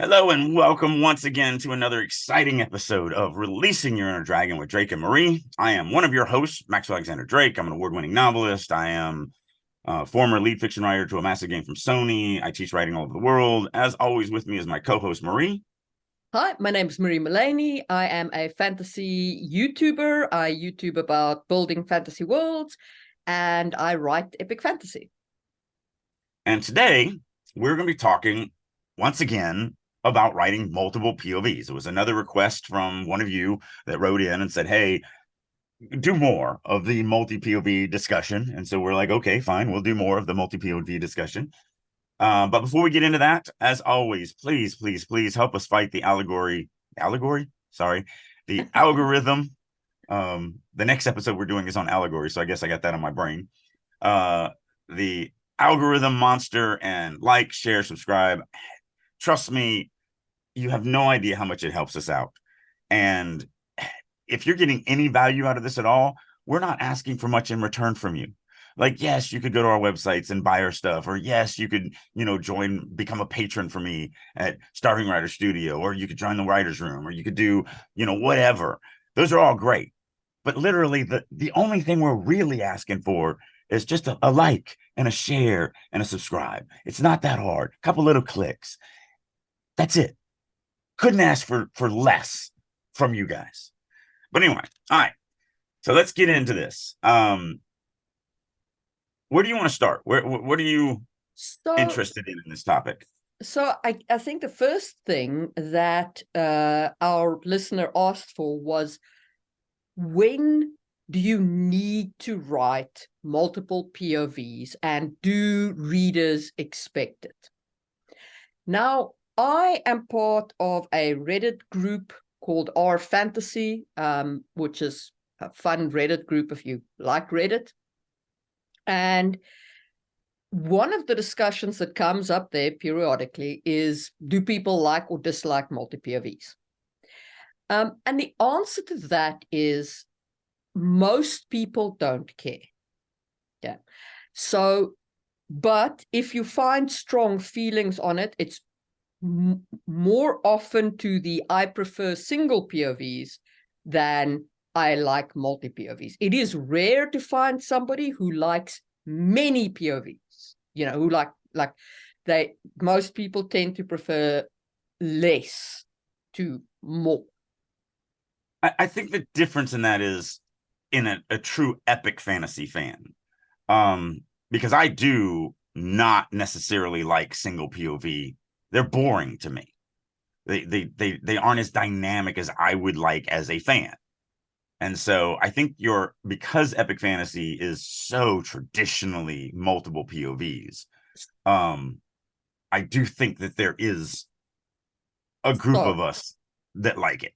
Hello and welcome once again to another exciting episode of Releasing Your Inner Dragon with Drake and Marie. I am one of your hosts, Maxwell Alexander Drake. I'm an award-winning novelist. I am a former lead fiction writer to a massive game from Sony. I teach writing all over the world. As always, with me is my co-host, Marie. Hi, my name is Marie Mullaney. I am a fantasy YouTuber. I YouTube about building fantasy worlds, and I write epic fantasy. And today, we're going to be talking, once again, about writing multiple POVs. It was another request from one of you that wrote in and said, hey, do more of the multi-POV discussion. And so we're like, okay, fine, we'll do more of the multi-POV discussion. But before we get into that, as always, please help us fight the the algorithm. The next episode we're doing is on allegory, so I guess I got that on my brain. The algorithm monster, and like, share, subscribe. Trust me, you have no idea how much it helps us out. And if you're getting any value out of this at all, we're not asking for much in return from you. Like, yes, you could go to our websites and buy our stuff, or yes, you could, become a patron for me at Starving Writer Studio, or you could join the writer's room, or you could do, whatever. Those are all great. But literally, the only thing we're really asking for is just a like and a share and a subscribe. It's not that hard. A couple little clicks. That's it. Couldn't ask for less from you guys. But anyway, all right. So let's get into this. Where do you want to start? What are you interested in this topic? So I think the first thing that our listener asked for was, when do you need to write multiple POVs, and do readers expect it? Now, I am part of a Reddit group called R Fantasy, which is a fun Reddit group if you like Reddit. And one of the discussions that comes up there periodically is, do people like or dislike multi-POVs? And the answer to that is, most people don't care. Yeah. So, but if you find strong feelings on it, it's more often to the I prefer single POVs than I like multi POVs. It is rare to find somebody who likes many POVs, who most people tend to prefer less to more. I think the difference in that is in a true epic fantasy fan. Because I do not necessarily like single POV. They're boring to me. They aren't as dynamic as I would like as a fan. And so I think because epic fantasy is so traditionally multiple POVs, I do think that there is a group of us that like it.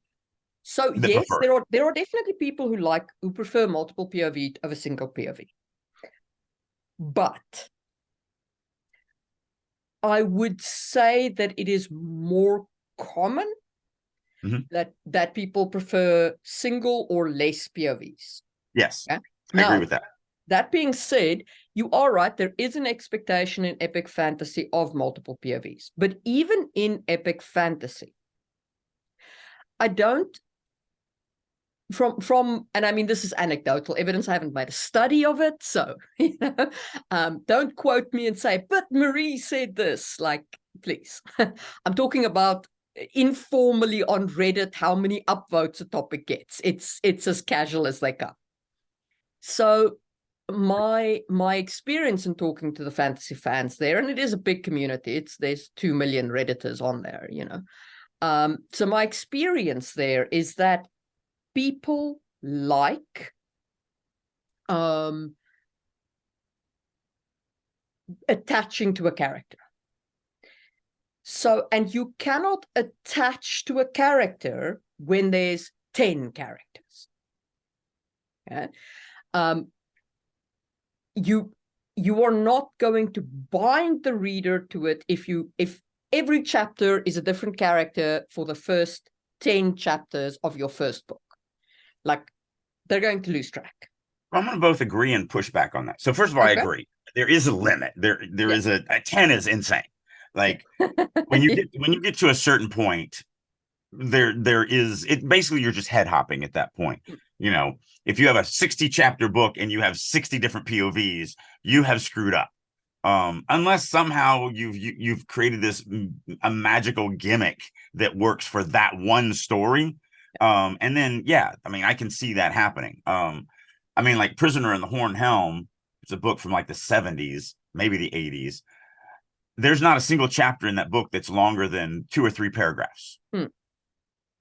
So yes, there are definitely people who prefer multiple POV over single POV. But I would say that it is more common that people prefer single or less POVs. Yes, okay? I agree with that. That being said, you are right. There is an expectation in epic fantasy of multiple POVs. But even in epic fantasy, I don't, and I mean, this is anecdotal evidence. I haven't made a study of it. So, don't quote me and say, but Marie said this. Like, please. I'm talking about informally on Reddit, how many upvotes a topic gets. It's as casual as they come. So my experience in talking to the fantasy fans there, and it is a big community. There's 2 million Redditors on there, So my experience there is that people like attaching to a character. So, and you cannot attach to a character when there's 10 characters. Okay? You are not going to bind the reader to it if every chapter is a different character for the first 10 chapters of your first book. Like, they're going to lose track. I'm going to both agree and push back on that. So first of all, okay. I agree. There is a limit. There is a 10 is insane. Like when you get to a certain point, there is it basically you're just head hopping at that point. You know, if you have a 60 chapter book and you have 60 different POVs, you have screwed up. Unless somehow you've created this a magical gimmick that works for that one story. And then yeah, I mean I can see that happening. I mean like Prisoner in the Horned Helm, it's a book from like the 70s, maybe the 80s. There's not a single chapter in that book that's longer than 2 or 3 paragraphs. Hmm.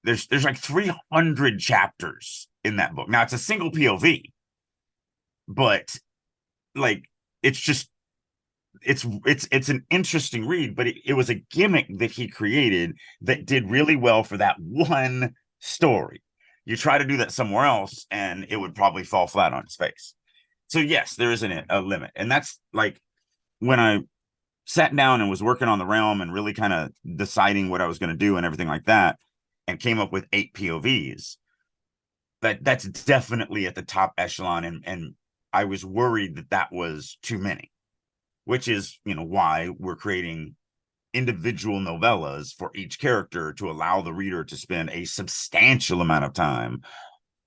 There's like 300 chapters in that book. Now it's a single POV, but like it's just it's an interesting read, but it was a gimmick that he created that did really well for that one story. You try to do that somewhere else and it would probably fall flat on its face. So yes, there is a limit. And that's like when I sat down and was working on the realm and really kind of deciding what I was going to do and everything like that, and came up with 8 POVs. That's definitely at the top echelon, and I was worried that that was too many, which is why we're creating individual novellas for each character to allow the reader to spend a substantial amount of time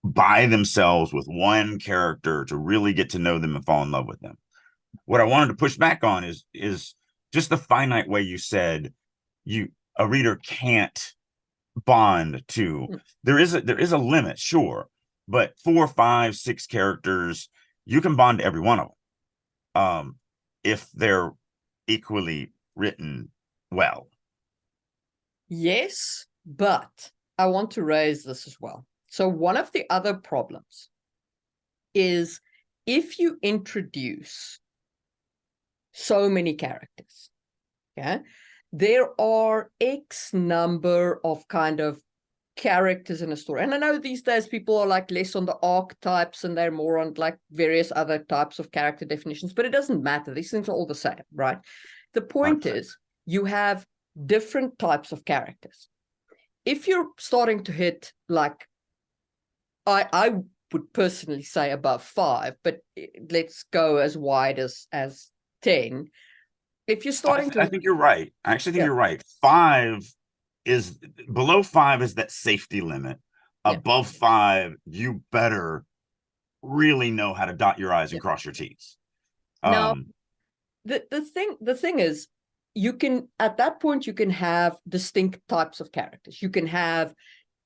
by themselves with one character to really get to know them and fall in love with them. What I wanted to push back on is just the finite way you said a reader can't bond to. There is a limit, sure, but 4, 5, 6 characters, you can bond to every one of them if they're equally written well. Yes, but I want to raise this as well. So one of the other problems is if you introduce so many characters, okay, there are X number of kind of characters in a story. And I know these days people are like less on the archetypes and they're more on like various other types of character definitions, but it doesn't matter. These things are all the same, right? The point is you have different types of characters. If you're starting to hit like, I would personally say above 5, but let's go as wide as 10. If you're starting I think you're right. I actually think you're right. 5 is below 5 is that safety limit. Above 5, you better really know how to dot your I's and cross your T's. Now, the thing is, you can at that point you can have distinct types of characters. You can have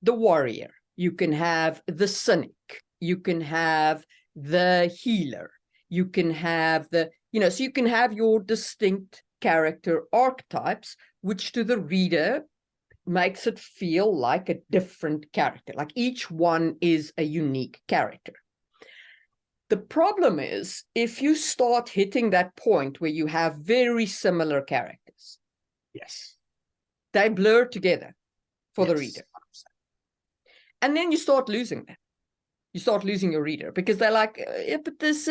the warrior, you can have the cynic, you can have the healer, you can have so you can have your distinct character archetypes, which to the reader makes it feel like a different character, like each one is a unique character. The problem is if you start hitting that point where you have very similar characters, yes, they blur together for the reader. And then you start losing them. You start losing your reader because they're like, yeah, but this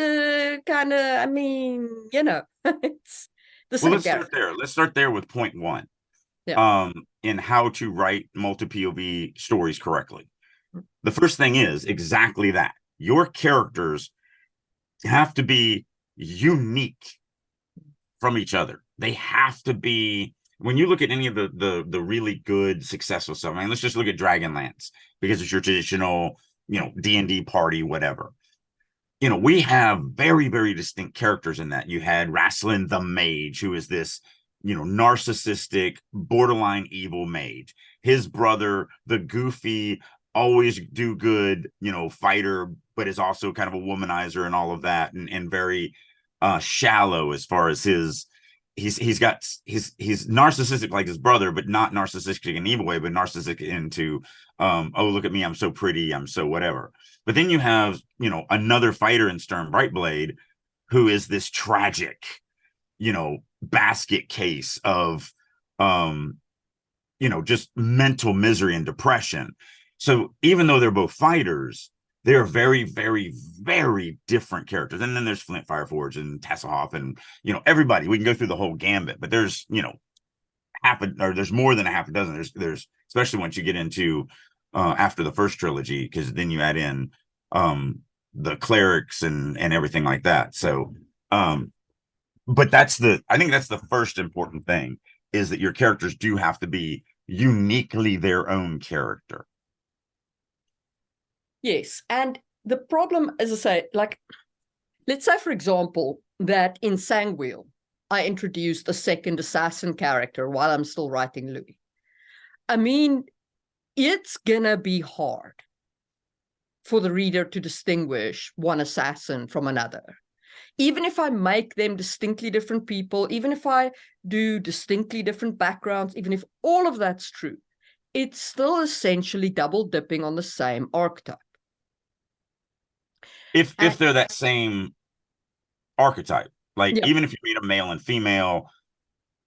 kind of, I mean, it's the same. Well, let's start there. Let's start there with point 1. In how to write multi-POV stories correctly. The first thing is exactly that. Your characters have to be unique from each other. They have to be, when you look at any of the really good, successful stuff, I mean, let's just look at Dragonlance, because it's your traditional, D&D party, whatever. We have very, very distinct characters in that. You had Rasslin the Mage, who is this, narcissistic, borderline evil mage. His brother, the goofy, always do good, fighter, but is also kind of a womanizer and all of that, and very shallow as far as he's narcissistic like his brother, but not narcissistic in an evil way, but narcissistic into oh, look at me, I'm so pretty, I'm so whatever. But then you have, another fighter in Stern Brightblade who is this tragic, basket case of just mental misery and depression. So even though they're both fighters, they're very, very, very different characters. And then there's Flint Fireforge and Tasselhoff and, everybody. We can go through the whole gambit, but there's, there's more than a half a dozen. There's especially once you get into after the first trilogy, because then you add in the clerics and everything like that. So but I think that's the first important thing is that your characters do have to be uniquely their own character. Yes. And the problem, as I say, like, let's say, for example, that in Sangwheel, I introduced a second assassin character while I'm still writing Louis. I mean, it's gonna be hard for the reader to distinguish one assassin from another. Even if I make them distinctly different people, even if I do distinctly different backgrounds, even if all of that's true, it's still essentially double dipping on the same archetype. If they're that same archetype, like yeah. even if you meet a male and female,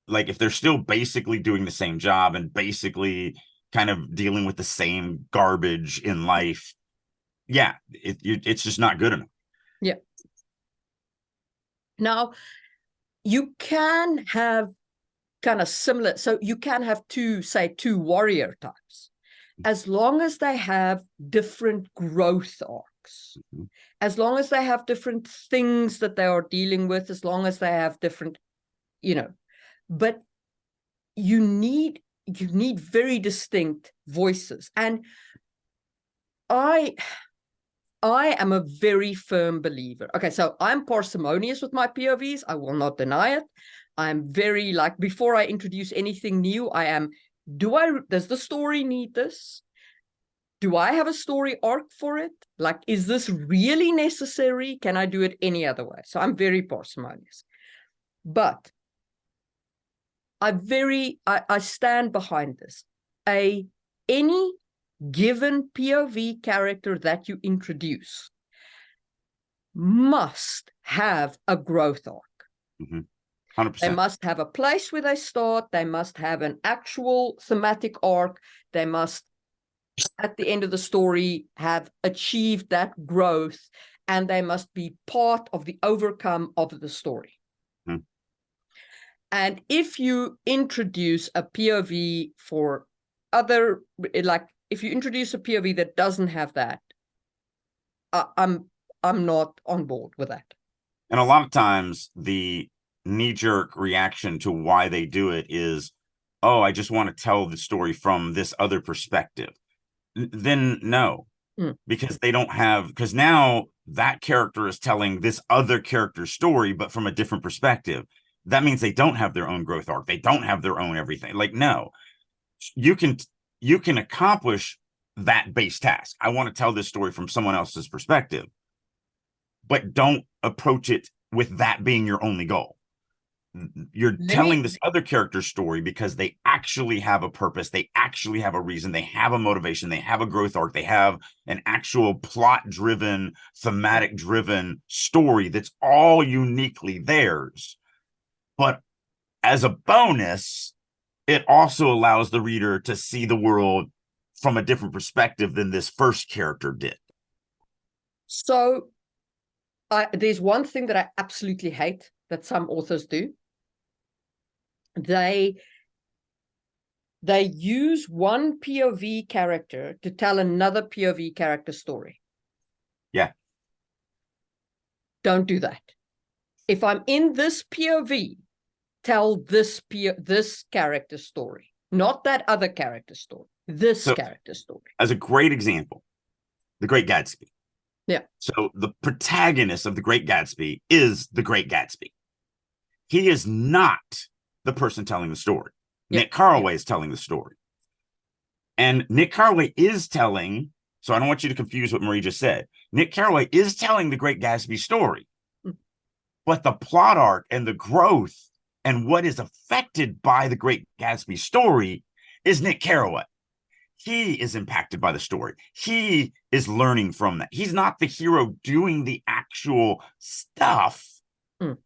like if they're still basically doing the same job and basically kind of dealing with the same garbage in life, yeah, it's just not good enough. Yeah. Now, you can have kind of similar, so you can have two warrior types, as long as they have different growth arcs, as long as they have different things that they are dealing with, as long as they have different, but you need very distinct voices. And I am a very firm believer. Okay, so I'm parsimonious with my POVs. I will not deny it. I'm very, like, before I introduce anything new, I am, does the story need this? Do I have a story arc for it? Like, is this really necessary? Can I do it any other way? So I'm very parsimonious. But I stand behind this. Any given POV character that you introduce must have a growth arc. 100%. They must have a place where they start. They must have an actual thematic arc. They must, at the end of the story, have achieved that growth, and they must be part of the overcome of the story. And if you introduce a POV for other, like, if you introduce a POV that doesn't have that, I'm not on board with that. And a lot of times the knee-jerk reaction to why they do it is, oh, I just want to tell the story from this other perspective. Then no, because they don't have, because now that character is telling this other character's story, but from a different perspective. That means they don't have their own growth arc. They don't have their own everything. Like, no, you can accomplish that base task. I want to tell this story from someone else's perspective, but don't approach it with that being your only goal. You're telling this other character's story because they actually have a purpose. They actually have a reason. They have a motivation. They have a growth arc. They have an actual plot-driven, thematic-driven story that's all uniquely theirs. But as a bonus, it also allows the reader to see the world from a different perspective than this first character did. So there's one thing that I absolutely hate that some authors do. They use one POV character to tell another POV character story. Yeah. Don't do that. If I'm in this POV, tell this character story, not that other character story, character story. As a great example, The Great Gatsby. Yeah. So the protagonist of The Great Gatsby is The Great Gatsby. He is not the person telling the story. Yeah. Nick Carraway is telling the story. And Nick Carraway is telling, so I don't want you to confuse what Marie just said. Nick Carraway is telling The Great Gatsby story. But the plot arc and the growth and what is affected by The Great Gatsby story is Nick Carraway. He is impacted by the story. He is learning from that. He's not the hero doing the actual stuff,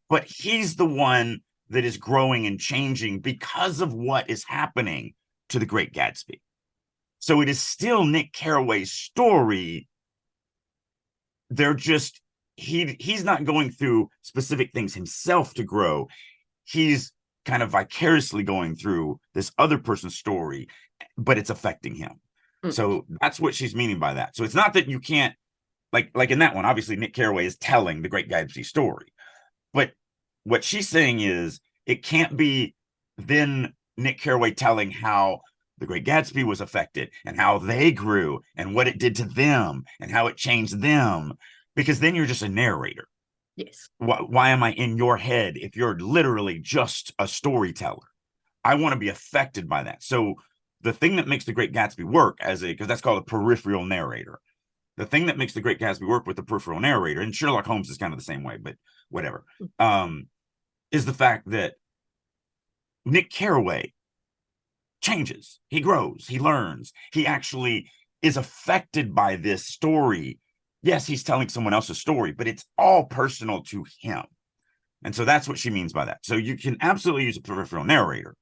but he's the one that is growing and changing because of what is happening to The Great Gatsby. So it is still Nick Carraway's story. They're just, he's not going through specific things himself to grow. He's kind of vicariously going through this other person's story, but it's affecting him. So that's what she's meaning by that. So it's not that you can't, like in that one, obviously Nick Carraway is telling The Great Gatsby story, but what she's saying is it can't be then Nick Carraway telling how The Great Gatsby was affected and how they grew and what it did to them and how it changed them. Because then you're just a narrator. Yes. Why am I in your head if you're literally just a storyteller? I want to be affected by that. So the thing that makes The Great Gatsby work because that's called a peripheral narrator. The thing that makes The Great Gatsby work with the peripheral narrator, and Sherlock Holmes is kind of the same way, but whatever, is the fact that Nick Carraway changes, he grows, he learns, he actually is affected by this story. Yes, he's telling someone else's story, but it's all personal to him. And so that's what she means by that. So you can absolutely use a peripheral narrator.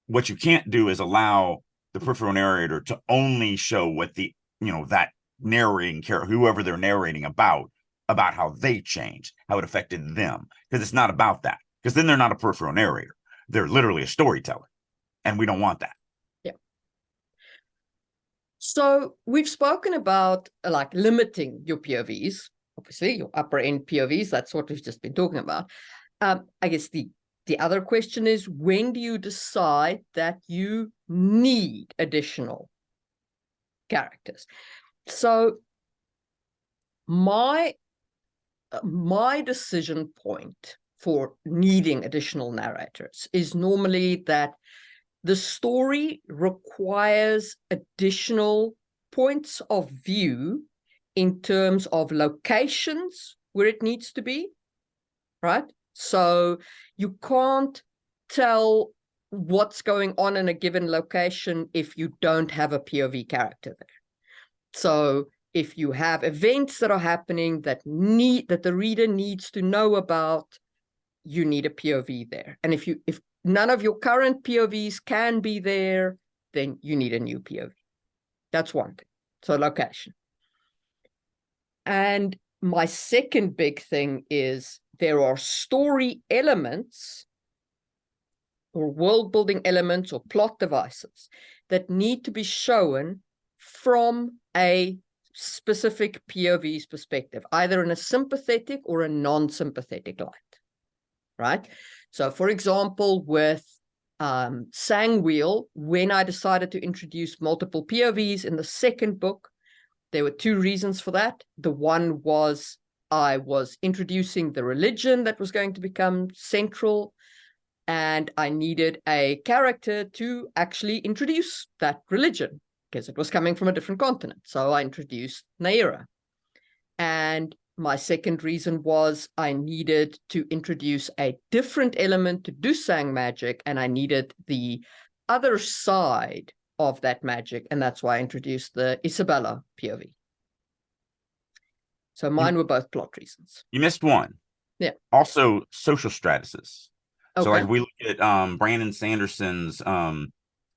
What you can't do is allow the peripheral narrator to only show what that narrating character, whoever they're narrating about how they changed, how it affected them. Because it's not about that. Because then they're not a peripheral narrator. They're literally a storyteller. And we don't want that. Yeah. So we've spoken about like limiting your POVs, obviously your upper end POVs. That's what we've just been talking about. I guess the other question is, when do you decide that you need additional characters? So my decision point for needing additional narrators is normally that the story requires additional points of view in terms of locations where it needs to be, right? So you can't tell what's going on in a given location if you don't have a POV character there. So if you have events that are happening that the reader needs to know about, you need a POV there. And if none of your current POVs can be there, then you need a new POV. That's one thing. So location. And my second big thing is there are story elements or world building elements or plot devices that need to be shown from a specific POV's perspective, either in a sympathetic or a non-sympathetic light, right? So for example, with Sangwheel, when I decided to introduce multiple POVs in the second book, there were two reasons for that. The one was I was introducing the religion that was going to become central, and I needed a character to actually introduce that religion because it was coming from a different continent. So I introduced Naira. And my second reason was I needed to introduce a different element to do Sang magic, and I needed the other side of that magic, and that's why I introduced the Isabella POV. So mine were both plot reasons. You missed one. Yeah. Also, social stratuses. Okay. So like we look at Brandon Sanderson's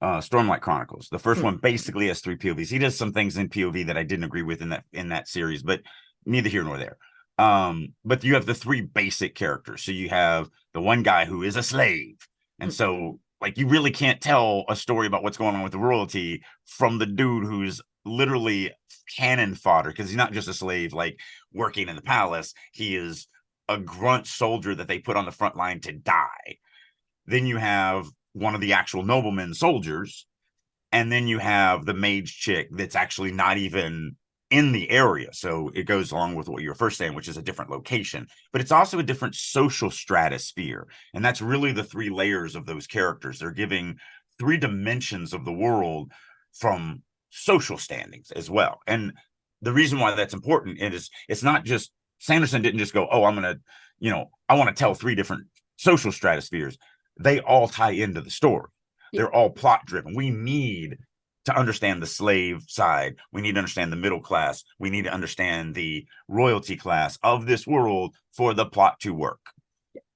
Stormlight Chronicles. The first one basically has 3 POVs. He does some things in POV that I didn't agree with in that series, but neither here nor there. But you have the 3 basic characters. So you have the one guy who is a slave. And so like you really can't tell a story about what's going on with the royalty from the dude who's literally cannon fodder, because he's not just a slave like working in the palace. He is a grunt soldier that they put on the front line to die. Then you have one of the actual noblemen soldiers, and then you have the mage chick that's actually not even in the area. So it goes along with what you were first saying, which is a different location, but it's also a different social stratosphere. And that's really the 3 layers of those characters. They're giving 3 dimensions of the world from social standings as well. And the reason why that's important is it's not just Sanderson didn't just go, oh, I'm going to, I want to tell 3 different social stratospheres. They all tie into the story. They're all plot driven. We need to understand the slave side. We need to understand the middle class. We need to understand the royalty class of this world for the plot to work.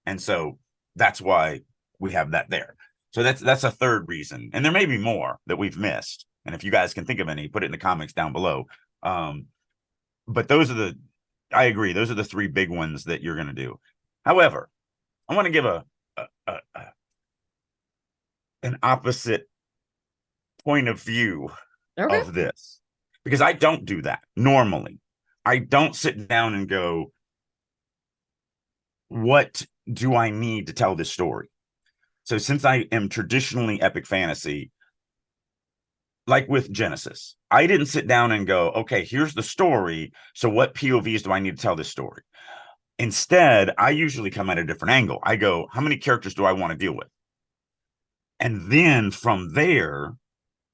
And so that's why we have that there. So that's a third reason. And there may be more that we've missed. And if you guys can think of any, put it in the comments down below. But I agree. Those are the 3 big ones that you're going to do. However, I want to give an opposite point of view of this, because I don't do that normally. I don't sit down and go, what do I need to tell this story? So since I am traditionally epic fantasy, like with Genesis, I didn't sit down and go, okay, here's the story. So what POVs do I need to tell this story? Instead, I usually come at a different angle. I go, how many characters do I want to deal with? And then from there,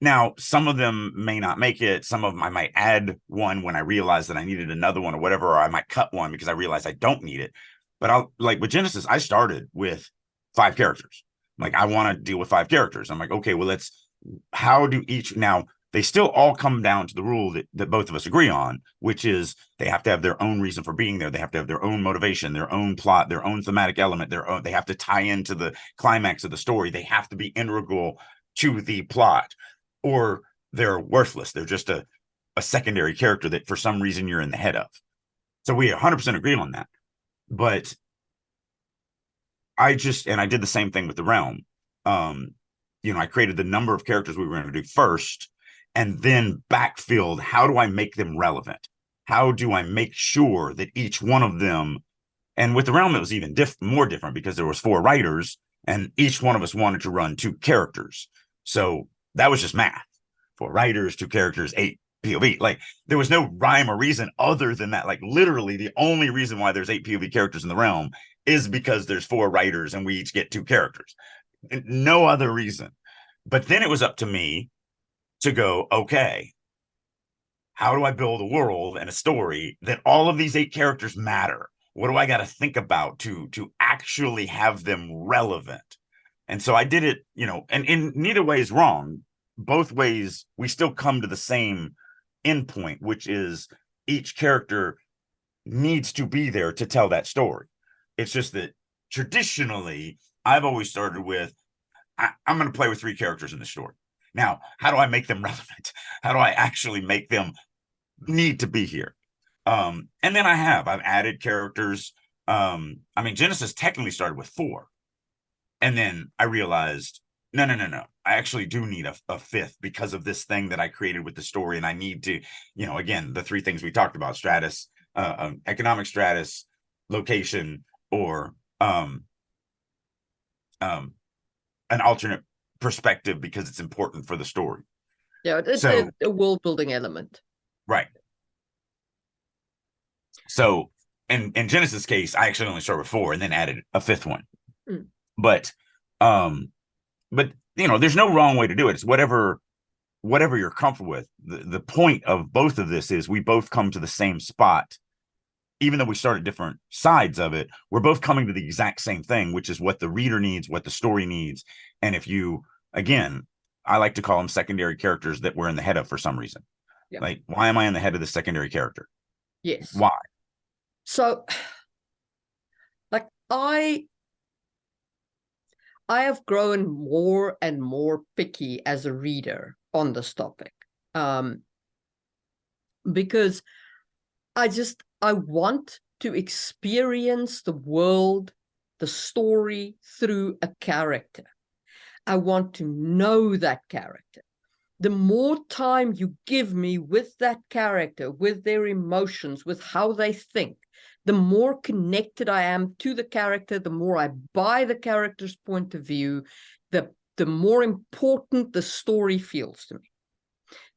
now some of them may not make it. Some of them I might add one when I realize that I needed another one or whatever, or I might cut one because I realize I don't need it. But I'll like with Genesis, I started with 5 characters. Like I want to deal with 5 characters. I'm like, okay, well, how do each now they still all come down to the rule that both of us agree on, which is they have to have their own reason for being there. They have to have their own motivation, their own plot, their own thematic element, they have to tie into the climax of the story. They have to be integral to the plot, or they're worthless. They're just a secondary character that for some reason you're in the head of. So we 100% agree on that. But I did the same thing with the realm. I created the number of characters we were going to do first, and then backfilled. How do I make them relevant? How do I make sure that each one of them, and with the realm, it was even more different because there was 4 writers, and each one of us wanted to run 2 characters. So that was just math. 4 writers, 2 characters, 8 POV. Like there was no rhyme or reason other than that. Like literally the only reason why there's 8 POV characters in the realm is because there's 4 writers and we each get 2 characters. No other reason. But then it was up to me to go, okay, how do I build a world and a story that all of these 8 characters matter? What do I got to think about to actually have them relevant? And so I did it, and in neither way is wrong. Both ways, we still come to the same endpoint, which is each character needs to be there to tell that story. It's just that traditionally, I've always started with, I'm going to play with 3 characters in the story. Now, how do I make them relevant? How do I actually make them need to be here? And then I've added characters. Genesis technically started with 4. And then I realized, no. I actually do need a 5th because of this thing that I created with the story. And I need to, again, the 3 things we talked about: stratus, economic stratus, location, or an alternate perspective because it's important for the story. Yeah, it's a world building element. Right. So in Genesis case, I actually only started with 4 and then added a 5th one. Mm. But there's no wrong way to do it. It's whatever you're comfortable with. The point of both of this is we both come to the same spot. Even though we start at different sides of it, we're both coming to the exact same thing, which is what the reader needs, what the story needs. And if you, again, I like to call them secondary characters that we're in the head of for some reason. Yeah. Like, why am I in the head of the secondary character? Yes. Why? So, like, I have grown more and more picky as a reader on this topic, because I want to experience the world, the story through a character. I want to know that character. The more time you give me with that character, with their emotions, with how they think, the more connected I am to the character, the more I buy the character's point of view, the more important the story feels to me.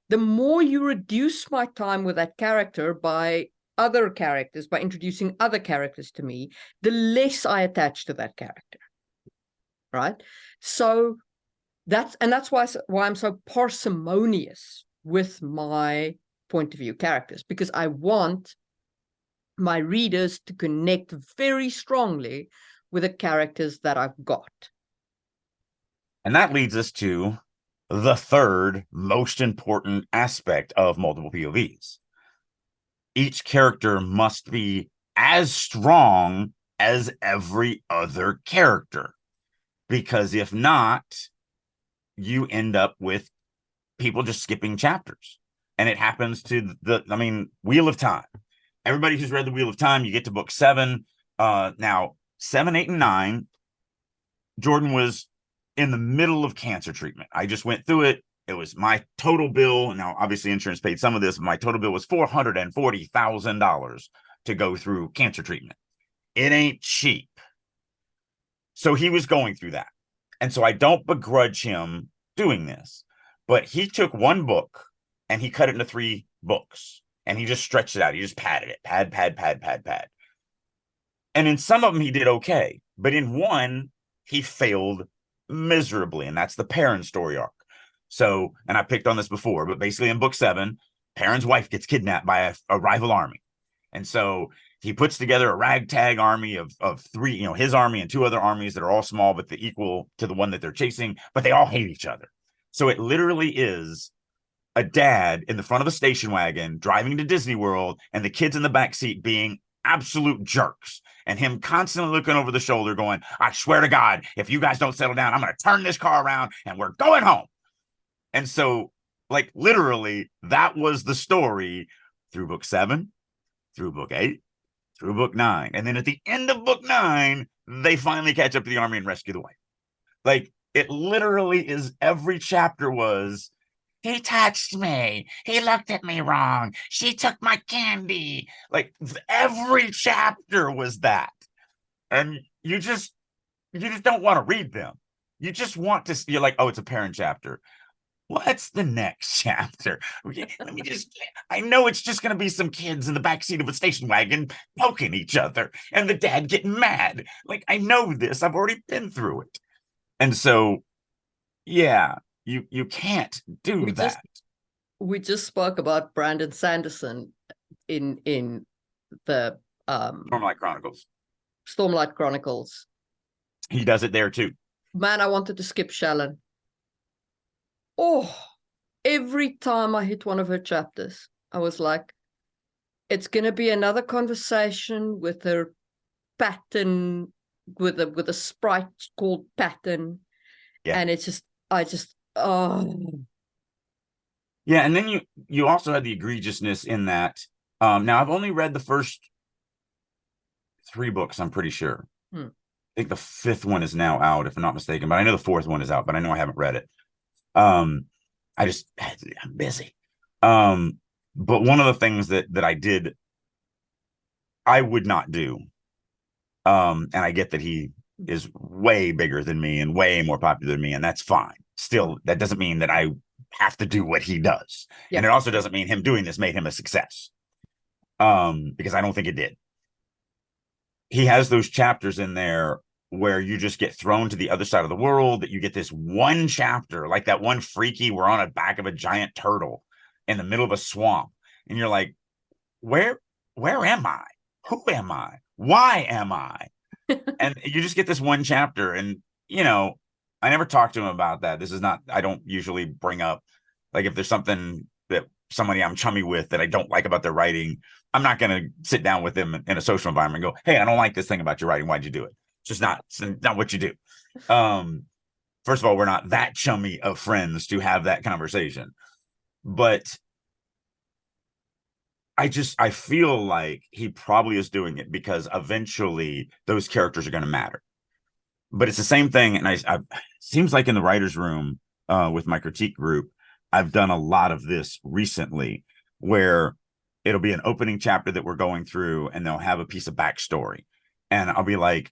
The more you reduce my time with that character by other characters, by introducing other characters to me, the less I attach to that character, right? So that's why I'm so parsimonious with my point of view characters, because I want my readers to connect very strongly with the characters that I've got. And that leads us to the third most important aspect of multiple POVs. Each character must be as strong as every other character, because if not, you end up with people just skipping chapters. And it happens to Wheel of Time. Everybody who's read the Wheel of Time, you get to book 7. Now 7, 8, and 9, Jordan was in the middle of cancer treatment. I just went through it. It was my total bill. Now, obviously, insurance paid some of this. My total bill was $440,000 to go through cancer treatment. It ain't cheap. So he was going through that. And so I don't begrudge him doing this. But he took one book and he cut it into 3 books and he just stretched it out. He just padded it, pad. And in some of them, he did okay. But in one, he failed miserably. And that's the Perrin story arc. So, and I picked on this before, but basically in book 7, Perrin's wife gets kidnapped by a rival army. And so he puts together a ragtag army of 3, his army and 2 other armies that are all small, but the equal to the one that they're chasing, but they all hate each other. So it literally is a dad in the front of a station wagon driving to Disney World and the kids in the back seat being absolute jerks, and him constantly looking over the shoulder going, I swear to God, if you guys don't settle down, I'm going to turn this car around and we're going home. And so, like, literally, that was the story through book 7, through book 8, through book 9. And then at the end of book 9, they finally catch up to the army and rescue the wife. Like, it literally is, every chapter was, he touched me. He looked at me wrong. She took my candy. Like, every chapter was that. And you just don't want to read them. You just want to, you're like, oh, it's a Perrin chapter. What's the next chapter? Let me just, I know it's just going to be some kids in the backseat of a station wagon poking each other and the dad getting mad. Like, I know this. I've already been through it. And so, yeah, you can't do that. We just spoke about Brandon Sanderson in the Stormlight Chronicles. He does it there too. Man, I wanted to skip Shallan. Oh, every time I hit one of her chapters, I was like, it's going to be another conversation with her pattern, with a sprite called Pattern. Yeah. And it's just, oh. Yeah, and then you also had the egregiousness in that. Now, I've only read the first 3 books, I'm pretty sure. I think the 5th one is now out, if I'm not mistaken, but I know the 4th one is out, but I know I haven't read it. I'm busy. But one of the things that I did, I would not do. And I get that he is way bigger than me and way more popular than me, and that's fine. Still, that doesn't mean that I have to do what he does. Yep. And it also doesn't mean him doing this made him a success. Because I don't think it did. He has those chapters in there where you just get thrown to the other side of the world, that you get this one chapter, like that one freaky, we're on the back of a giant turtle in the middle of a swamp. And you're like, where am I? Who am I? Why am I? And you just get this one chapter. And, I never talked to him about that. This is not, I don't usually bring up, like, if there's something that somebody I'm chummy with that I don't like about their writing, I'm not going to sit down with them in a social environment and go, hey, I don't like this thing about your writing. Why'd you do it? It's not what you do. First of all, we're not that chummy of friends to have that conversation. But I feel like he probably is doing it because eventually those characters are going to matter. But it's the same thing. And I seems like in the writer's room with my critique group, I've done a lot of this recently where it'll be an opening chapter that we're going through and they'll have a piece of backstory. And I'll be like,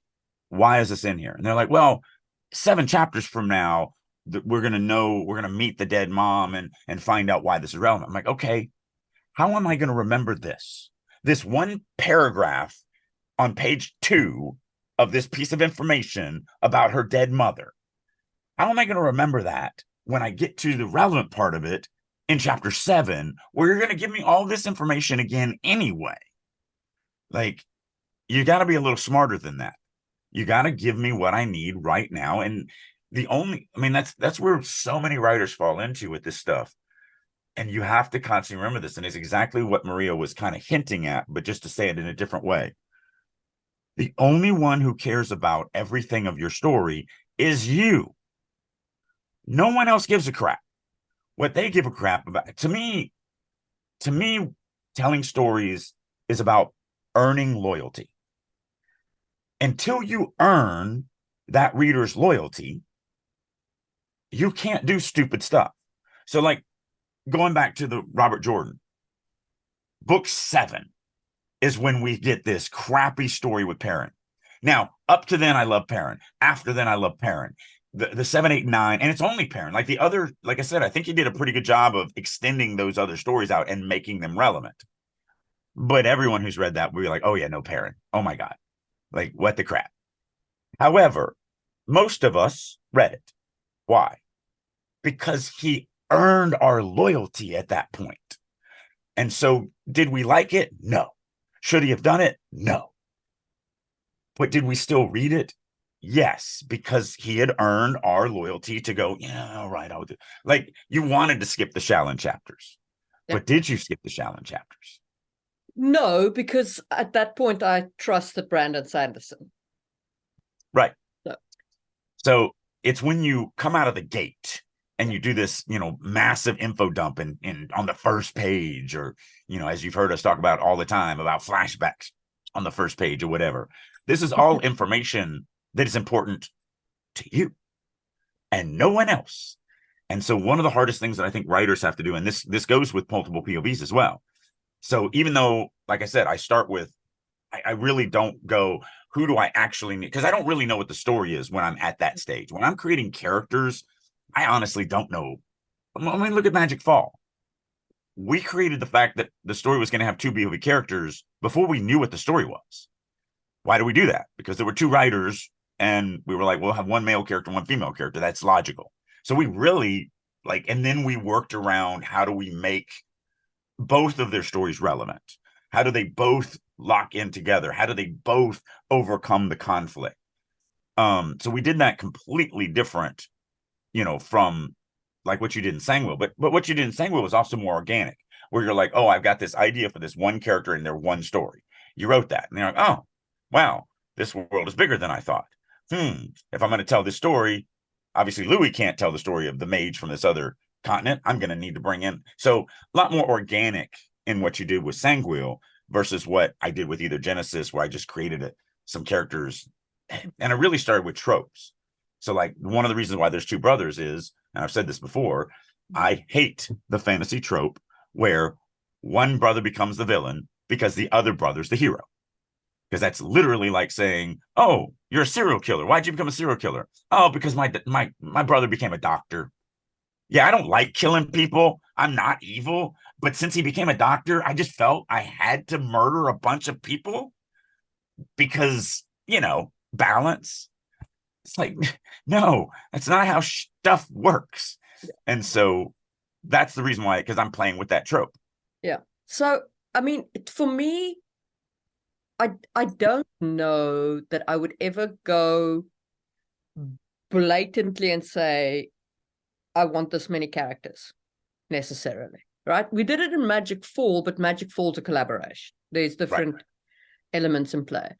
why is this in here? And they're like, well, 7 chapters from now, we're going to meet the dead mom and find out why this is relevant. I'm like, okay, how am I going to remember this? This one paragraph on page 2 of this piece of information about her dead mother. How am I going to remember that when I get to the relevant part of it in chapter 7, where you're going to give me all this information again anyway? Like, you got to be a little smarter than that. You got to give me what I need right now. And that's where so many writers fall into with this stuff. And you have to constantly remember this. And it's exactly what Maria was kind of hinting at, but just to say it in a different way. The only one who cares about everything of your story is you. No one else gives a crap. What they give a crap about, to me, telling stories is about earning loyalty. Until you earn that reader's loyalty, you can't do stupid stuff. So, like, going back to the Robert Jordan, book 7 is when we get this crappy story with Perrin. Now, up to then, I love Perrin. After then, I love Perrin. the 7, 8, 9, and it's only Perrin. Like the other, like I said, I think he did a pretty good job of extending those other stories out and making them relevant. But everyone who's read that will be like, oh yeah, no Perrin. Oh my God. Like, what the crap? However, most of us read it. Why? Because he earned our loyalty at that point. And so, did we like it? No. Should he have done it? No. But did we still read it? Yes, because he had earned our loyalty to go, yeah, all right, I'll do. Like, you wanted to skip the Shallon chapters, Yeah. but did you skip the Shallon chapters? No, because at that point I trusted Brandon Sanderson. Right. So, So it's when you come out of the gate and you do this, massive info dump in on the first page, or, as you've heard us talk about all the time about flashbacks on the first page or whatever. This is all information that is important to you and no one else. And so one of the hardest things that I think writers have to do, and this goes with multiple POVs as well. So even though, like I said, I start with, I really don't go, who do I actually need? Because I don't really know what the story is when I'm at that stage. When I'm creating characters, I honestly don't know. I mean, look at Magic Fall. We created the fact that the story was going to have two POV characters before we knew what the story was. Why do we do that? Because there were two writers, and we were like, we'll have one male character, one female character. That's logical. So we really and then we worked around, how do we make both of their stories relevant? How do they both lock in together? How do they both overcome the conflict? So we did that completely different, from like what you did in Sangwell. But what you did in Sangwell was also more organic, where you're like, oh, I've got this idea for this one character in their one story. You wrote that, and they're like, oh, wow, this world is bigger than I thought. If I'm going to tell this story, obviously Louis can't tell the story of the mage from this other continent. I'm going to need to bring in. So a lot more organic in what you did with Sangwell versus what I did with either Genesis, where I just created some characters. And I really started with tropes. So like one of the reasons why there's two brothers is, and I've said this before, I hate the fantasy trope where one brother becomes the villain because the other brother's the hero. Because that's literally like saying, oh, you're a serial killer. Why'd you become a serial killer? Oh, because my brother became a doctor. Yeah, I don't like killing people. I'm not evil. But since he became a doctor, I just felt I had to murder a bunch of people because, balance. It's like, no, that's not how stuff works. And so that's the reason why, because I'm playing with that trope. Yeah. So, I mean, for me, I don't know that I would ever go blatantly and say, I want this many characters necessarily, right? We did it in Magic Fall, but Magic Fall's a collaboration. There's different elements in play.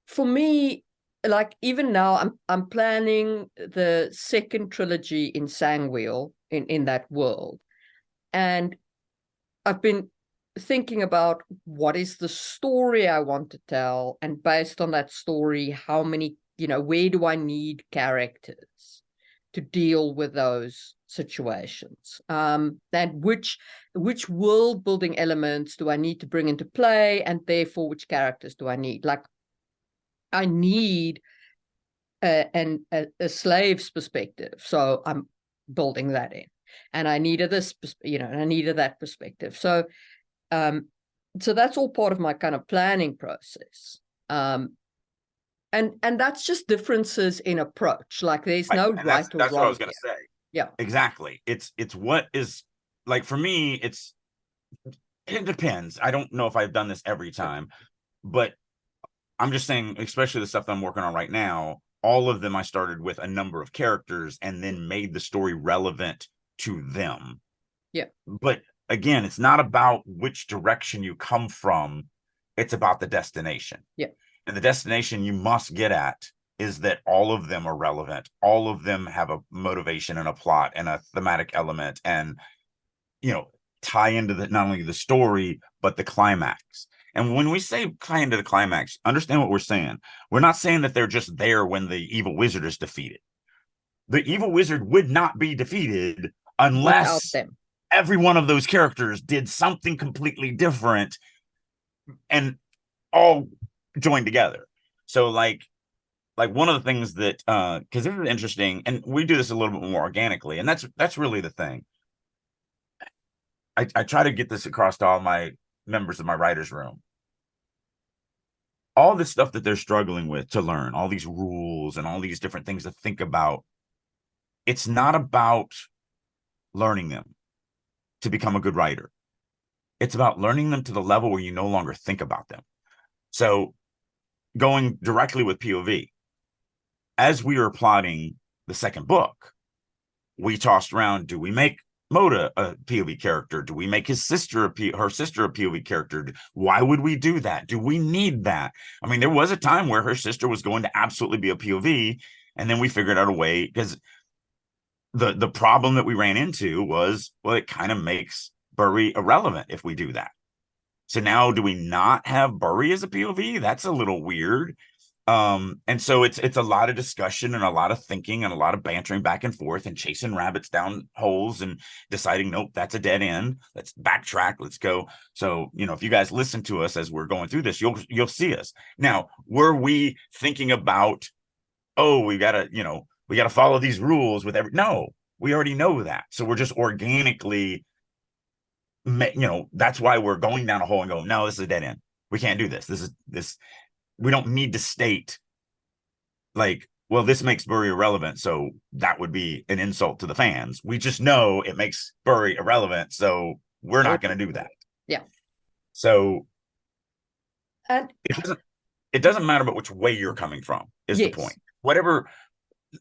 For me, like even now, I'm planning the second trilogy in Sangwheel in that world, and I've been thinking about what is the story I want to tell, and based on that story, how many, where do I need characters to deal with those situations, and which world building elements do I need to bring into play, and therefore which characters do I need. Like I need a slave's perspective, so I'm building that in, and I needed this, and I needed that perspective. So that's all part of my kind of planning process. And that's just differences in approach. Like there's no and right or that's what I wrong was going to here. say. Yeah, Exactly. It's what is, like, for me, it depends. I don't know if I've done this every time, but I'm just saying, especially the stuff that I'm working on right now, all of them I started with a number of characters and then made the story relevant to them. Yeah. But again, it's not about which direction you come from, it's about the destination. Yeah. And the destination you must get at is that all of them are relevant. All of them have a motivation and a plot and a thematic element, and tie into not only the story but the climax. And when we say tie into the climax, understand what we're saying. We're not saying that they're just there when the evil wizard is defeated. The evil wizard would not be defeated unless every one of those characters did something completely different and all joined together. So like like one of the things that because this is interesting, and we do this a little bit more organically, and that's really the thing. I try to get this across to all my members of my writers room. All this stuff that they're struggling with to learn, all these rules and all these different things to think about, it's not about learning them to become a good writer. It's about learning them to the level where you no longer think about them. So going directly with POV, as we were plotting the second book, we tossed around, do we make Moda a POV character? Do we make her sister a POV character? Why would we do that? Do we need that? I mean, there was a time where her sister was going to absolutely be a POV, and then we figured out a way, because the problem that we ran into was, well, it kind of makes Burry irrelevant if we do that. So now, do we not have Burry as a POV? That's a little weird. And so it's a lot of discussion and a lot of thinking and a lot of bantering back and forth and chasing rabbits down holes and deciding, nope, that's a dead end. Let's backtrack. Let's go. So, if you guys listen to us as we're going through this, you'll see us. Now, were we thinking about, oh, we gotta follow these rules with no, we already know that. So we're just organically, that's why we're going down a hole and going, no, this is a dead end. We can't do this. We don't need to state like, well, this makes Burry irrelevant, so that would be an insult to the fans. We just know it makes Burry irrelevant, so we're not going to do that. Yeah. So and it doesn't matter about which way you're coming from, is the point. Whatever.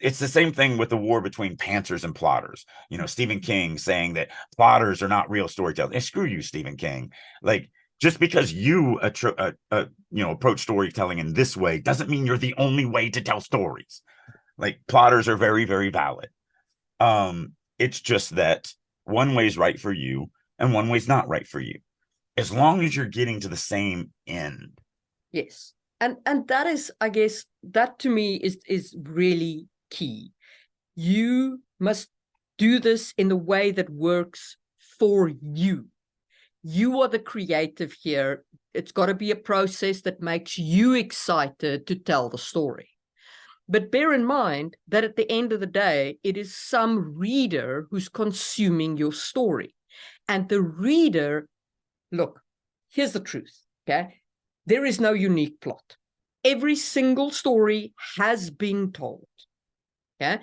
It's the same thing with the war between pantsers and plotters. Stephen King saying that plotters are not real storytellers. And screw you, Stephen King. Like, just because you approach storytelling in this way doesn't mean you're the only way to tell stories. Like, plotters are very, very valid. It's just that one way's right for you and one way's not right for you, as long as you're getting to the same end. Yes. And that is, I guess, that to me is really key. You must do this in the way that works for you. You are the creative here. It's got to be a process that makes you excited to tell the story. But bear in mind that at the end of the day, it is some reader who's consuming your story. And the reader, look, here's the truth, okay? There is no unique plot. Every single story has been told, okay?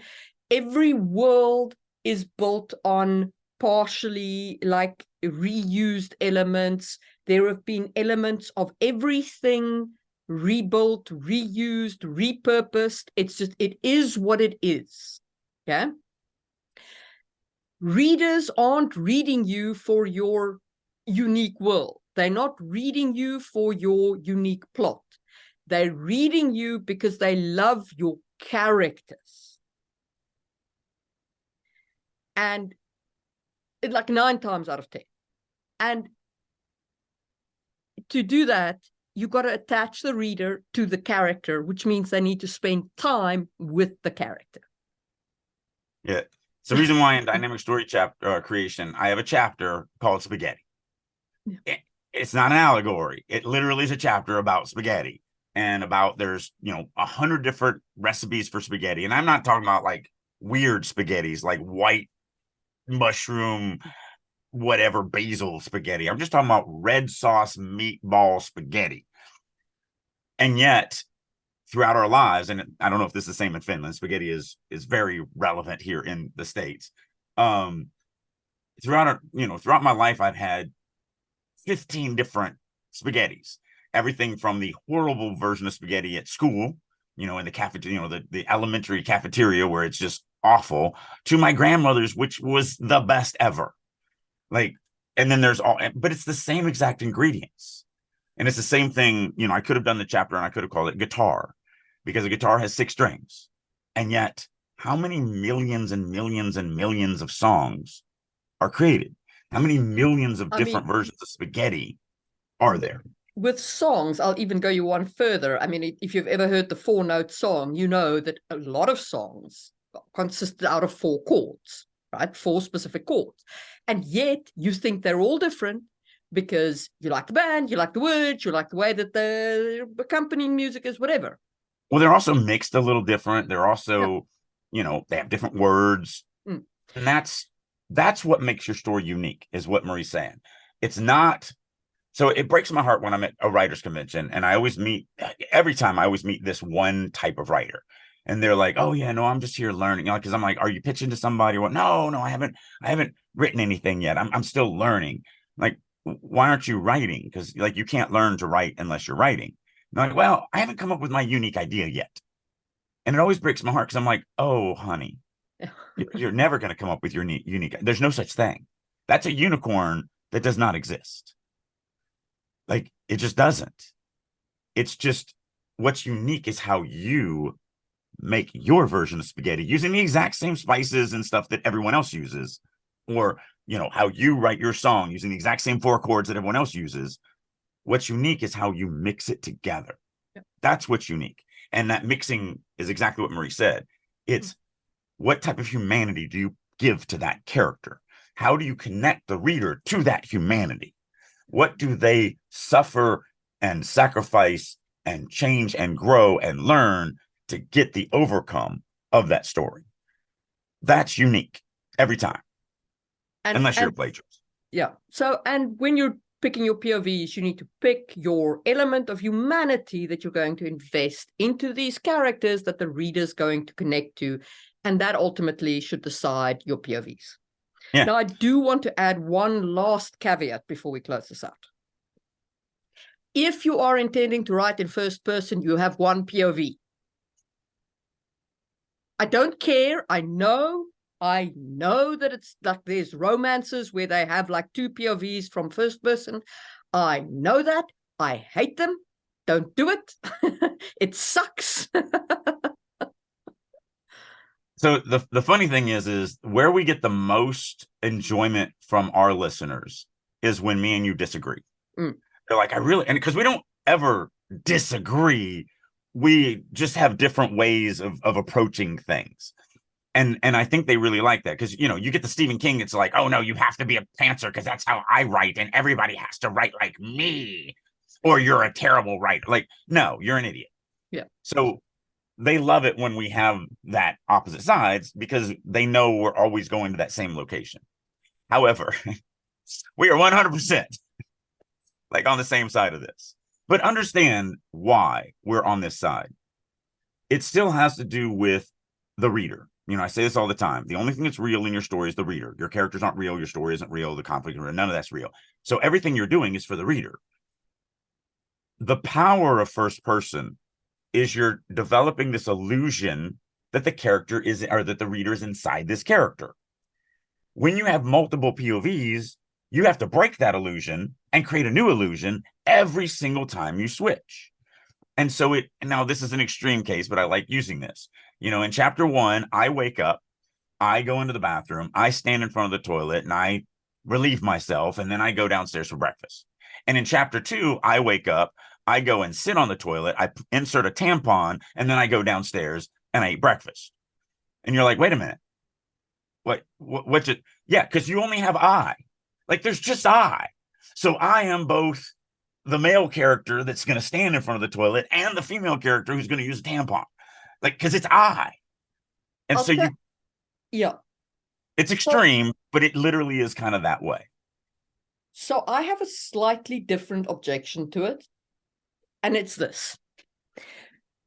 Every world is built on partially like reused elements. There have been elements of everything rebuilt, reused, repurposed. It is what it is. Okay. Readers aren't reading you for your unique world. They're not reading you for your unique plot. They're reading you because they love your characters. And it's like 9 times out of 10. And to do that, you got to attach the reader to the character, which means they need to spend time with the character. Yeah. It's the reason why in dynamic story creation, I have a chapter called Spaghetti. Yeah. It's not an allegory. It literally is a chapter about spaghetti and about there's 100 different recipes for spaghetti. And I'm not talking about like weird spaghettis, like white mushroom, whatever, basil spaghetti. I'm just talking about red sauce meatball spaghetti. And yet, throughout our lives, and I don't know if this is the same in Finland, spaghetti is very relevant here in the States. Throughout my life, I've had 15 different spaghettis. Everything from the horrible version of spaghetti at school, in the cafeteria, the elementary cafeteria where it's just awful, to my grandmother's, which was the best ever. Like, and then but it's the same exact ingredients. And it's the same thing, I could have done the chapter and I could have called it guitar, because a guitar has 6 strings. And yet, how many millions and millions and millions of songs are created? How many millions of different versions of spaghetti are there? With songs, I'll even go you one further. I mean, if you've ever heard the 4-note song, you know that a lot of songs consist out of 4 chords, right? 4 specific chords. And yet you think they're all different because you like the band, you like the words, you like the way that the accompanying music is, whatever. Well, they're also mixed a little different. They're Yeah. also, they have different words. Mm. And that's what makes your story unique, is what Marie's saying. It's not. So it breaks my heart when I'm at a writer's convention, and every time I always meet this one type of writer, and they're like, "Oh yeah, no, I'm just here learning." Because I'm like, "Are you pitching to somebody?" Well, no, no, I haven't written anything yet. I'm still learning. Like, why aren't you writing? Because like you can't learn to write unless you're writing. And I'm like, well, I haven't come up with my unique idea yet, and it always breaks my heart because I'm like, "Oh, honey, you're never going to come up with your unique. There's no such thing. That's a unicorn that does not exist. Like it just doesn't. It's just what's unique is how you make your version of spaghetti using the exact same spices and stuff that everyone else uses, or how you write your song using the exact same four chords that everyone else uses. What's unique is how you mix it together. Yeah. That's what's unique. And that mixing is exactly what Marie said. It's what type of humanity do you give to that character? How do you connect the reader to that humanity? What do they suffer and sacrifice and change and grow and learn to get the overcome of that story? That's unique every time, unless you're a And plagiarist. yeah. So, and when you're picking your POVs, you need to pick your element of humanity that you're going to invest into these characters that the reader's going to connect to. And that ultimately should decide your POVs. Yeah. Now, I do want to add one last caveat before we close this out. If you are intending to write in first person, you have one POV. I don't care. I know that it's like there's romances where they have like two POVs from first person. I know that. I hate them. Don't do it. It sucks. So the funny thing is where we get the most enjoyment from our listeners is when me and you disagree. Mm. They're like, I really, and because we don't ever disagree, we just have different ways of approaching things. And I think they really like that because you get the Stephen King, it's like, oh no, you have to be a pantser because that's how I write, and everybody has to write like me, or you're a terrible writer. Like, no, you're an idiot. Yeah. So they love it when we have that opposite sides because they know we're always going to that same location. However, we are 100% like on the same side of this. But understand why we're on this side. It still has to do with the reader. I say this all the time. The only thing that's real in your story is the reader. Your characters aren't real. Your story isn't real. The conflict, none of that's real. So everything you're doing is for the reader. The power of first person is you're developing this illusion that the character is, or that the reader is inside this character. When you have multiple POVs, you have to break that illusion and create a new illusion every single time you switch. And so now this is an extreme case, but I like using this. In chapter 1, I wake up, I go into the bathroom, I stand in front of the toilet and I relieve myself, and then I go downstairs for breakfast. And in chapter 2, I wake up, I go and sit on the toilet, I insert a tampon, and then I go downstairs and I eat breakfast. And you're like, wait a minute. What's it? Yeah, because you only have I. Like there's just I. So I am both the male character that's going to stand in front of the toilet and the female character who's going to use a tampon. Like, because it's I. And so Yeah. it's So, extreme, but it literally is kind of that way. so I have a slightly different objection to it. And it's this.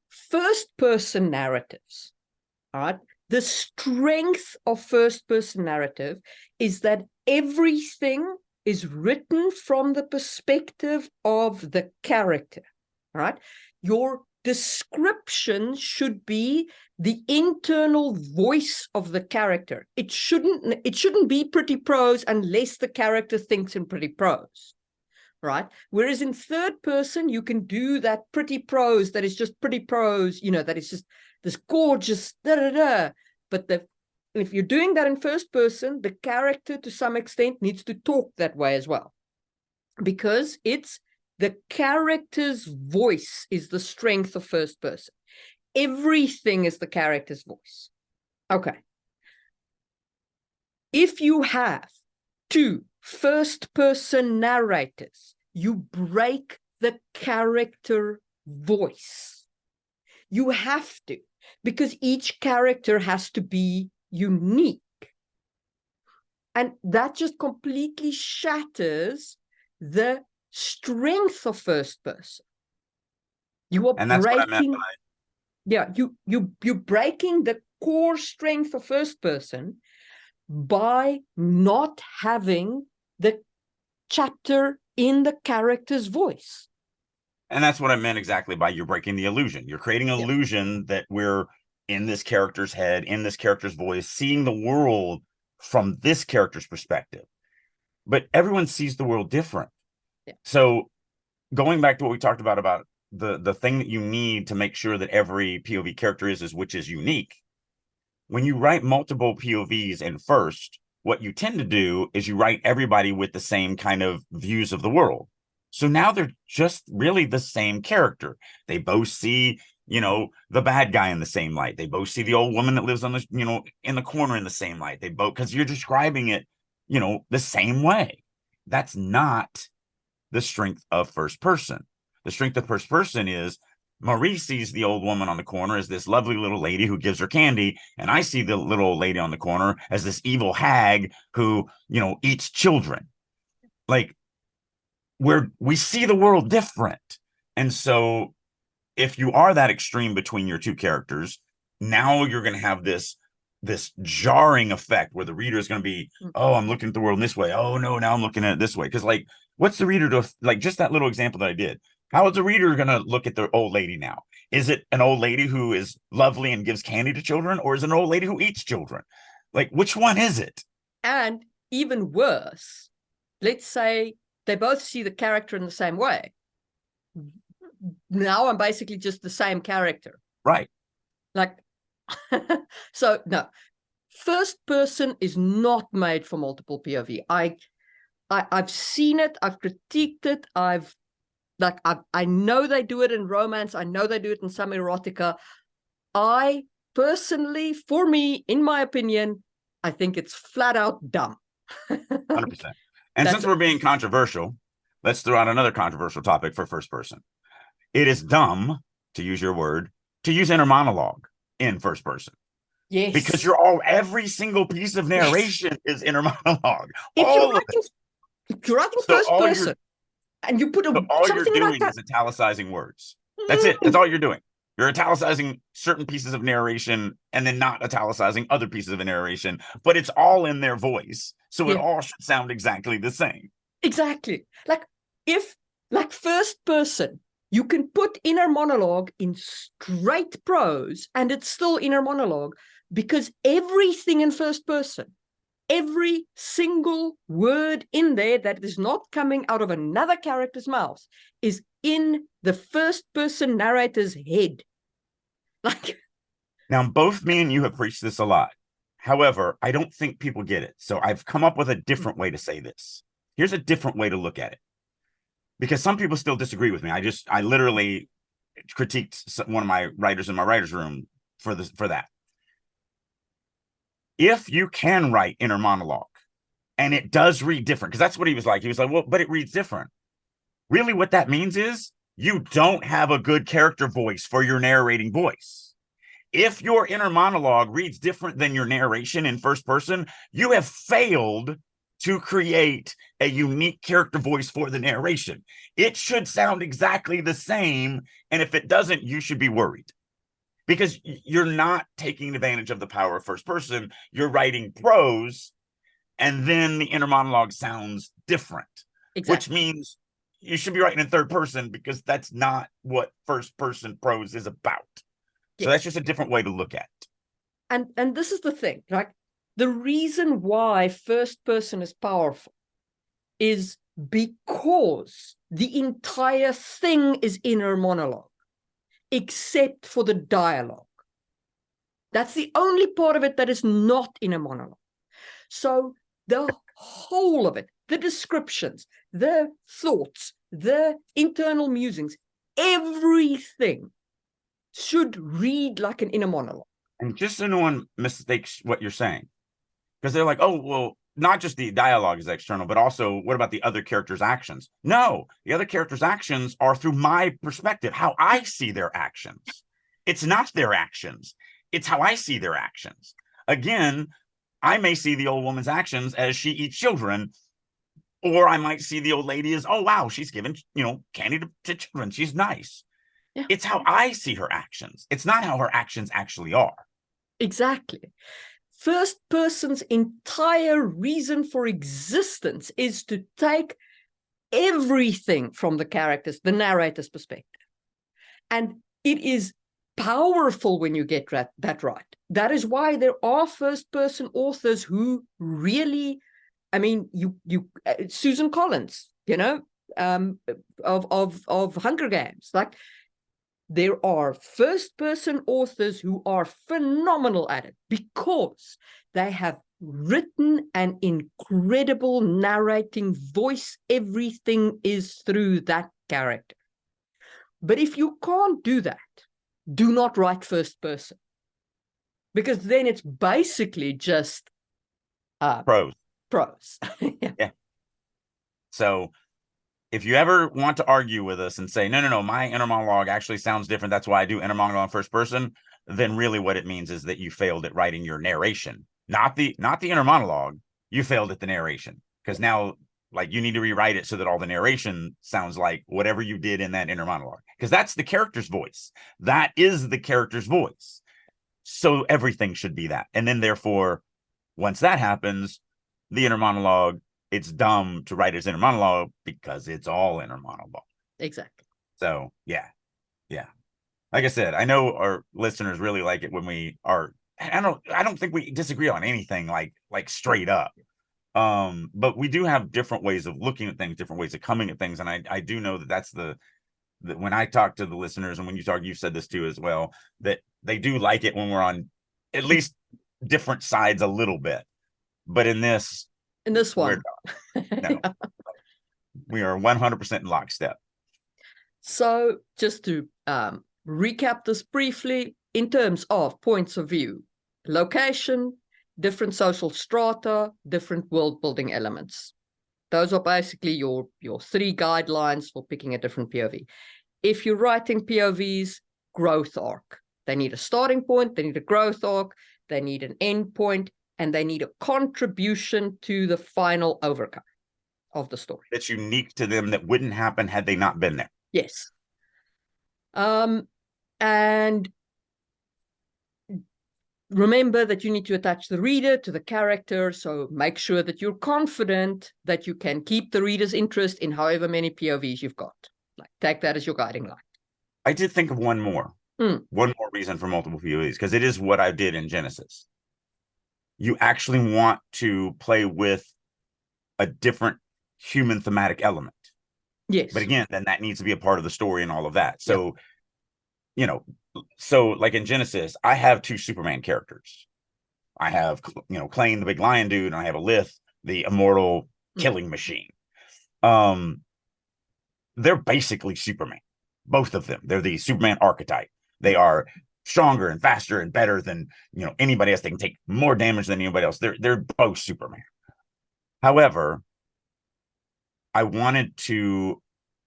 First person narratives. All right. The strength of first person narrative is that everything is written from the perspective of the character. All right. Your description should be the internal voice of the character. It shouldn't be pretty prose unless the character thinks in pretty prose. Right. Whereas in third person, you can do that pretty prose that is just pretty prose, that is just this gorgeous da da da. But if you're doing that in first person, the character to some extent needs to talk that way as well, because it's the character's voice is the strength of first person. Everything is the character's voice. Okay. If you have two first person narrators, you break the character voice. You have to, because each character has to be unique. And that just completely shatters the strength of first person. You are And that's what I meant breaking, yeah, you're breaking the core strength of first person by not having the chapter in the character's voice. And that's what I meant exactly by you're breaking the illusion. You're creating an illusion that we're in this character's head, in this character's voice, seeing the world from this character's perspective. But everyone sees the world different. Yeah. So going back to what we talked about the thing that you need to make sure that every POV character is which is unique. When you write multiple POVs in first, what you tend to do is you write everybody with the same kind of views of the world. So now they're just really the same character. They both see, the bad guy in the same light. They both see the old woman that lives on the, in the corner in the same light. They both, because you're describing it, the same way. That's not the strength of first person. The strength of first person is Marie sees the old woman on the corner as this lovely little lady who gives her candy, and I see the little old lady on the corner as this evil hag who, eats children. Like, we see the world different. And so if you are that extreme between your two characters, now you're going to have this jarring effect where the reader is going to be, oh, I'm looking at the world in this way. Oh no, now I'm looking at it this way. Because what's the reader to, just that little example that I did? How is the reader going to look at the old lady now? Is it an old lady who is lovely and gives candy to children, or is it an old lady who eats children? Which one is it? And even worse, let's say they both see the character in the same way. Now I'm basically just the same character. Right. So no, first person is not made for multiple POV. I've seen it, I've critiqued it, I know they do it in romance, I know they do it in some erotica. I personally, for me, in my opinion, I think it's flat out dumb. 100%. And since we're being controversial, let's throw out another controversial topic for first person. It is dumb, to use your word, to use inner monologue in first person. Yes. Because every single piece of narration is inner monologue. If you're writing first person and you put all you're doing is italicizing words. That's it. That's all you're doing. You're italicizing certain pieces of narration and then not italicizing other pieces of narration, but it's all in their voice. So it all should sound exactly the same. Exactly. If first person, you can put inner monologue in straight prose and it's still inner monologue, because everything in first person, every single word in there that is not coming out of another character's mouth is in the first person narrator's head. Now, both me and you have preached this a lot. However, I don't think people get it. So I've come up with a different way to say this. Here's a different way to look at it. Because some people still disagree with me. I literally critiqued one of my writers in my writer's room for that. If you can write inner monologue and it does read different, because that's what he was like. He was like, well, but it reads different. Really what that means is you don't have a good character voice for your narrating voice. If your inner monologue reads different than your narration in first person, you have failed to create a unique character voice for the narration. It should sound exactly the same. And if it doesn't, you should be worried. Because you're not taking advantage of the power of first person. You're writing prose, and then the inner monologue sounds different. Exactly. Which means you should be writing in third person, because that's not what first person prose is about. Yes. So that's just a different way to look at it. And this is the thing, right? The reason why first person is powerful is because the entire thing is inner monologue, except for the dialogue. That's the only part of it that is not inner monologue. So the whole of it, the descriptions, the thoughts, the internal musings, everything should read like an inner monologue. And just so no one mistakes what you're saying, because they're like, oh, well, not just the dialogue is external, but also what about the other character's actions? No, the other character's actions are through my perspective, how I see their actions. It's not their actions. It's how I see their actions. Again, I may see the old woman's actions as she eats children, or I might see the old lady as, oh, wow, she's giving, candy to children. She's nice. Yeah. It's how I see her actions. It's not how her actions actually are. Exactly. First person's entire reason for existence is to take everything from the characters, the narrator's perspective. And it is powerful when you get that right. That is why there are first person authors who really, I mean, Susan Collins, of Hunger Games, like, there are first person authors who are phenomenal at it because they have written an incredible narrating voice. Everything is through that character. But if you can't do that, do not write first person, because then it's basically just Prose. Yeah. Yeah. So if you ever want to argue with us and say, no, my inner monologue actually sounds different, that's why I do inner monologue in first person, then really what it means is that you failed at writing your narration, not the inner monologue. You failed at the narration, because now, like, you need to rewrite it so that all the narration sounds like whatever you did in that inner monologue, because that's the character's voice. That is the character's voice. So everything should be that. And then therefore, once that happens, the inner monologue, it's dumb to write as inner monologue because it's all inner monologue. Exactly. So yeah. Like I said, I know our listeners really like it when we are. I don't think we disagree on anything like straight up. But we do have different ways of looking at things, different ways of coming at things, and I do know that that's the when I talk to the listeners, and when you talk, you've said this too as well, that they do like it when we're on at least different sides a little bit. But in this one, no, we are 100% in lockstep. So just to recap this briefly, in terms of points of view, location, different social strata, different world building elements. Those are basically your 3 guidelines for picking a different POV. If you're writing POVs, growth arc. They need a starting point, they need a growth arc, they need an end point, and they need a contribution to the final outcome of the story. That's unique to them, that wouldn't happen had they not been there. Yes. And remember that you need to attach the reader to the character, so make sure that you're confident that you can keep the reader's interest in however many POVs you've got. Like, take that as your guiding light. I did think of one more reason for multiple POVs, because it is what I did in Genesis. You actually want to play with a different human thematic element. Yes. But again, then that needs to be a part of the story and all of that. So, so like in Genesis, I have 2 Superman characters. I have, Klain, the big lion dude, and I have Alith, the immortal killing machine. They're basically Superman, both of them. They're the Superman archetype. They are stronger and faster and better than anybody else. They can take more damage than anybody else. They're both Superman. However, I wanted to,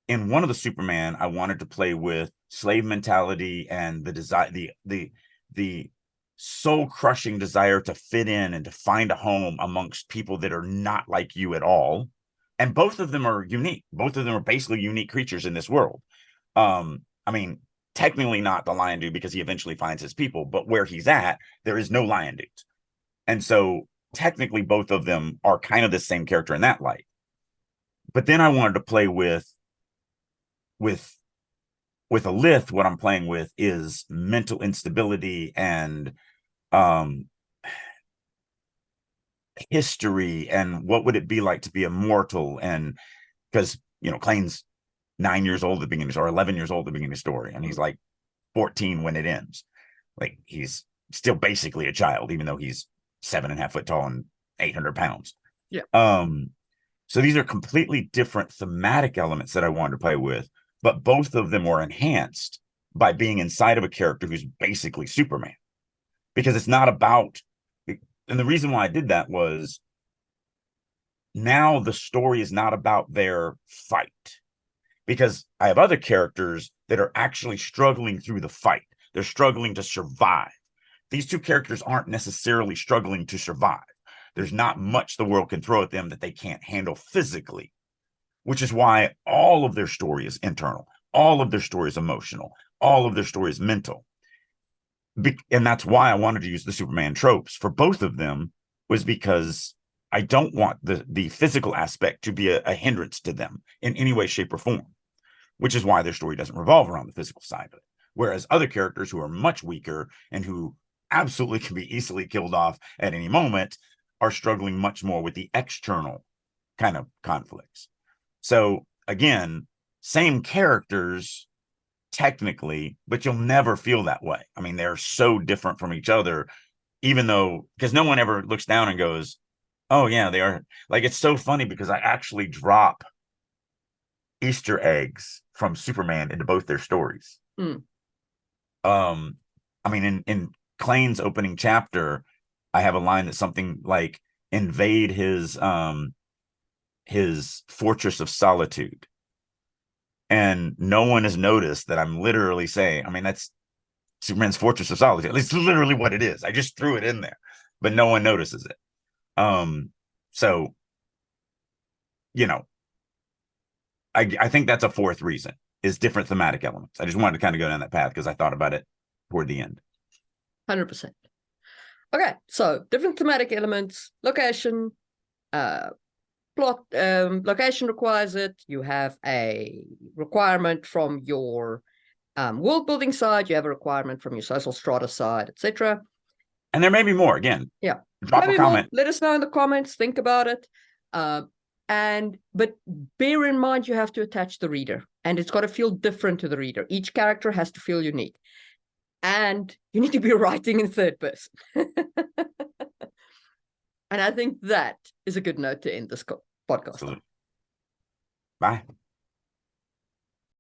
in one of the Superman, I wanted to play with slave mentality and the desire, the soul crushing desire to fit in and to find a home amongst people that are not like you at all. And both of them are unique. Both of them are basically unique creatures in this world. I mean, technically not the lion dude, because he eventually finds his people, but where he's at, there is no lion dude. And so technically both of them are kind of the same character in that light. But then I wanted to play with Alith. What I'm playing with is mental instability and history, and what would it be like to be immortal. And because Klain's 9 years old at the beginning, or 11 years old at the beginning of the story, and he's like 14 when it ends. Like, he's still basically a child, even though he's 7.5 foot tall and 800 pounds. Yeah. So these are completely different thematic elements that I wanted to play with, but both of them were enhanced by being inside of a character who's basically Superman, because it's not about. And the reason why I did that was, now the story is not about their fight, because I have other characters that are actually struggling through the fight. They're struggling to survive. These two characters aren't necessarily struggling to survive. There's not much the world can throw at them that they can't handle physically, which is why all of their story is internal. All of their story is emotional. All of their story is mental. And that's why I wanted to use the Superman tropes for both of them, was because I don't want the physical aspect to be a hindrance to them in any way, shape, or form, which is why their story doesn't revolve around the physical side of it. Whereas other characters who are much weaker and who absolutely can be easily killed off at any moment are struggling much more with the external kind of conflicts. So again, same characters technically, but you'll never feel that way. I mean, they're so different from each other, even though, because no one ever looks down and goes, oh yeah, they are. Like, it's so funny because I actually drop Easter eggs from Superman into both their stories. Mm. I mean, in Klane's opening chapter, I have a line that's something like, invade his fortress of solitude. And no one has noticed that I'm literally saying, I mean, that's Superman's fortress of solitude. It's literally what it is. I just threw it in there, but no one notices it. So, you know, I think that's a fourth reason, is different thematic elements. I just wanted to kind of go down that path because I thought about it toward the end. 100%. Okay, so different thematic elements, location, plot, location requires it. You have a requirement from your world building side. You have a requirement from your social strata side, etc. And there may be more. Again, yeah, drop a comment. Let us know in the comments. Think about it. But bear in mind, you have to attach the reader, and it's got to feel different to the reader. Each character has to feel unique, and you need to be writing in third person. And I think that is a good note to end this podcast. Absolutely. Bye.